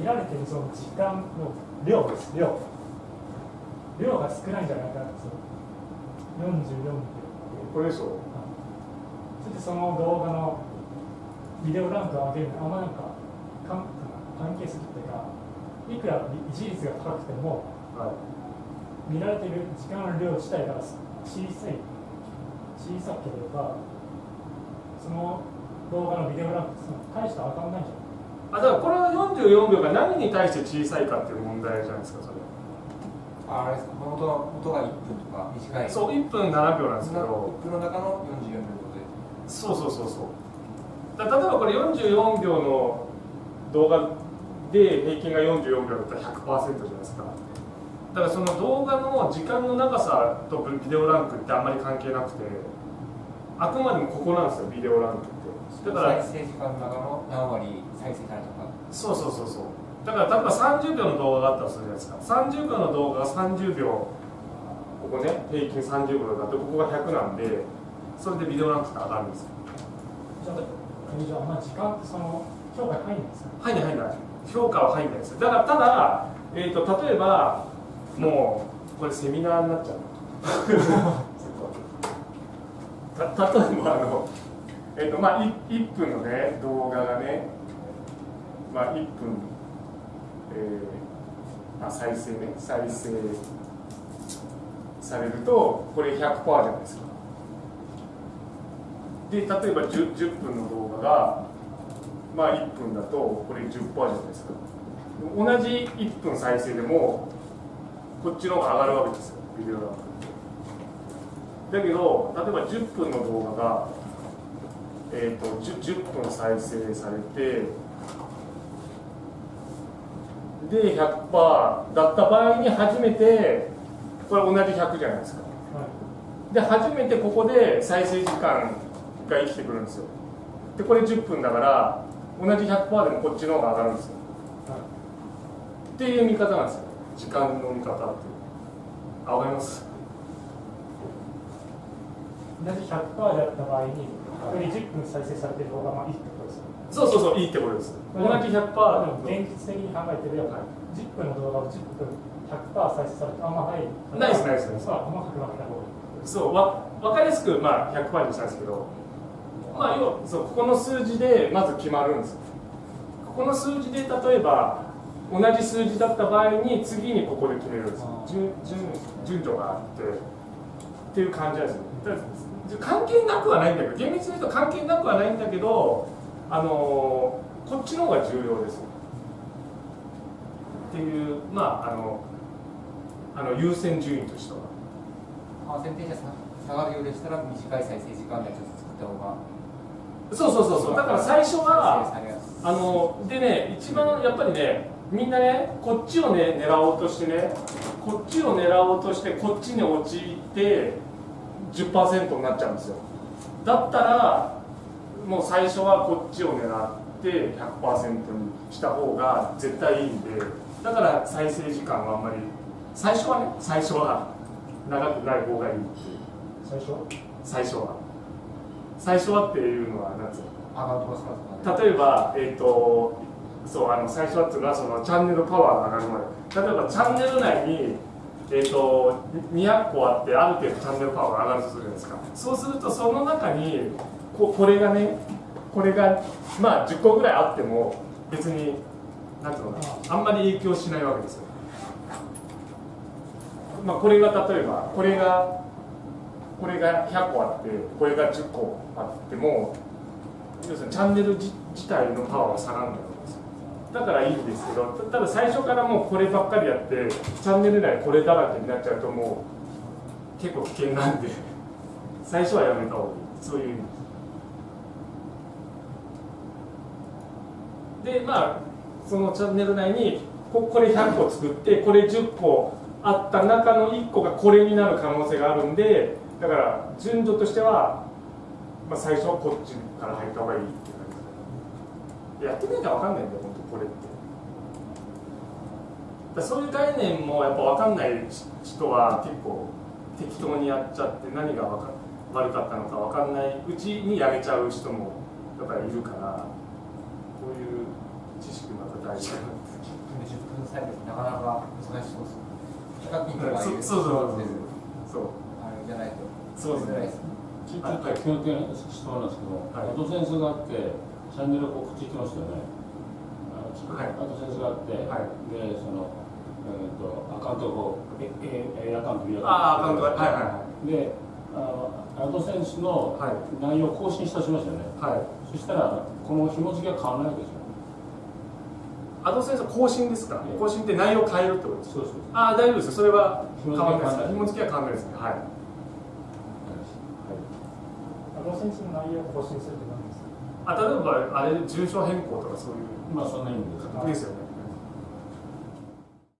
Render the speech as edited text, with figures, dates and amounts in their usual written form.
られてるその時間の量です。量が少ないんじゃないかなと。44秒。これでしょ。そしてその動画のビデオランクを上げるのはあんまなんか関係するっていうか、いくら維持率が高くても、はい、見られている時間の量自体が小さければ、その動画のビデオランク大した上がらないんじゃない。だからこれは44秒が何に対して小さいかっていう問題じゃないですか、それ。あれですか、元が1分とか短い。そう、1分7秒なんですけど、1分の中の44秒で。そう。例えばこれ44秒の動画で平均が44秒だったら 100% じゃないですか。だからその動画の時間の長さとビデオランクってあんまり関係なくて、あくまでもここなんですよ、ビデオランクって。だから再生時間の中の何割再生されたか。そう。だから例えば30秒の動画があったとするじゃないですか。30秒の動画が30秒、ここね、平均30秒だとここが100なんで、それでビデオランクって上がるんですよ。じゃあ時間ってその評価に入るんですか？入んない。評価は入んないです。だからただ、例えばもうこれセミナーになっちゃう。例えば1分のね動画がね、1分、再生されるとこれ 100% じゃないですか。で例えば 10分の動画が、1分だとこれ 10% じゃないですか。同じ1分再生でもこっちの方が上がるわけですよ、ビデオランク。だけど例えば10分の動画が、10分再生されてで 100% だった場合に初めてこれ同じ100じゃないですか、で初めてここで再生時間が生きてくるんですよ。でこれ10分だから同じ 100% でもこっちの方が上がるんですよ、っていう見方なんですよ、時間の見方っていう。わかります？同じ 100% だった場合に、これ10分再生されている動画がいいってことですか？そう、いいってことです。同じ 100% でも現実的に考えてるよ、10分の動画を10分 100% 再生されてあんまない。ないです。あんま書くわけない方がいい。そう、分かりやすく、100% にしたんですけど、要はそうここの数字でまず決まるんですよ。ここの数字で例えば同じ数字だった場合に次にここで決めるんですよ。順序があっていう感じなんですよ。関係なくはないんだけど、厳密に言うと関係なくはないんだけど、こっちの方が重要ですっていう、優先順位としては。パーセンテージが下がるようでしたら短い再生時間でちょっと作った方が。そう。だから最初はでね、一番やっぱりね、みんなね、こっちをね狙おうとしてね、こっちを狙おうとしてこっちに陥って10% になっちゃうんですよ。だったらもう最初はこっちを狙って 100% にした方が絶対いいんで、だから再生時間はあんまり最初は長くない方がいいっていう。最初はっていうのは何つうの、例えば最初はっていうのはそのチャンネルパワーが上がるまで。例えばチャンネル内に200個あってある程度チャンネルパワーが上がるとするじゃないですか。そうするとその中にこれが10個ぐらいあっても別になんていうのかな、あんまり影響しないわけですよ。これが例えばこれが100個あってこれが10個あっても要するにチャンネル自体のパワーは下がらないわけですよ。だからいいんですけど、ただ最初からもうこればっかりやってチャンネル内これだらけになっちゃうともう結構危険なんで最初はやめた方がいい、そういう意味で。そのチャンネル内にこれ100個作ってこれ10個あった中の1個がこれになる可能性があるんで、だから順序としては、最初はこっちから入った方がいいっていう感じで、やってみなきゃ分かんないんだよ本当これって。そういう概念もやっぱ分かんない人は結構適当にやっちゃって何が悪かったのか分かんないうちにやめちゃう人もやっぱりいるから、こういう知識また大事かなって。10分サイズなかなか難しそうです。高くそうあれじゃないと。そうですね。ちょっと基本的な質問なんですけど、アドセンスがあって、チャンネル告知してましたよね。アドセンスがあって、で、その、アカウントを、A アカウント、B アカウント。で、アドセンスの内容を更新したしましたよね。そしたら、この紐付けは変わらないですよ。アドセンス更新ですか？更新って内容を変えるってことですか？そうそう。大丈夫です。それは変わらないです。紐付けは変わらないですね。アドセンスの内容を更新するって何ですか？例えばあれ住所変更とかそういうまあそんな意味です。ですよ